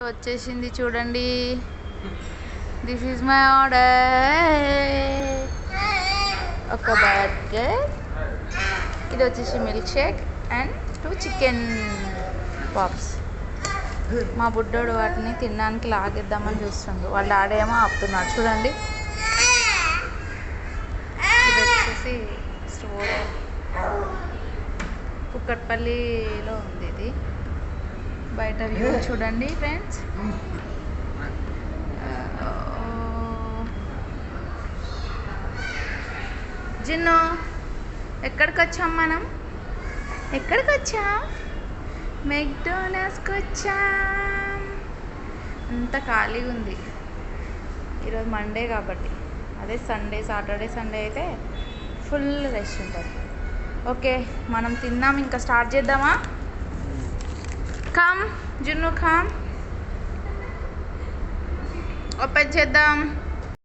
వచ్చేసింది చూడండి. This is my order. ఒక బర్గర్, ఇది వచ్చేసి milk shake and 2 chicken pops. మా బుడ్డోడు వాటిని తినడానికి లాగేద్దామని చూస్తుండు. వాళ్ళ డాడేమో ఆపుతున్నాడు చూడండి. ఇది వచ్చేసి స్టోర్ కుక్కట్పల్లిలో ఉంది. ఇది బయట వ్యూ చూడండి ఫ్రెండ్స్. జిన్ను, ఎక్కడికి వచ్చాం మనం? ఎక్కడికి వచ్చాం? మెక్డోనల్డ్స్కి వచ్చాం. అంత ఖాళీగా ఉంది. ఈరోజు మండే కాబట్టి, అదే సండే, సాటర్డే సండే అయితే ఫుల్ రష్ ఉంటుంది. ఓకే, మనం తిన్నాం, ఇంకా స్టార్ట్ చేద్దామా? కమ్ జున్ను, కమ్, ఓపెన్ చేద్దాం.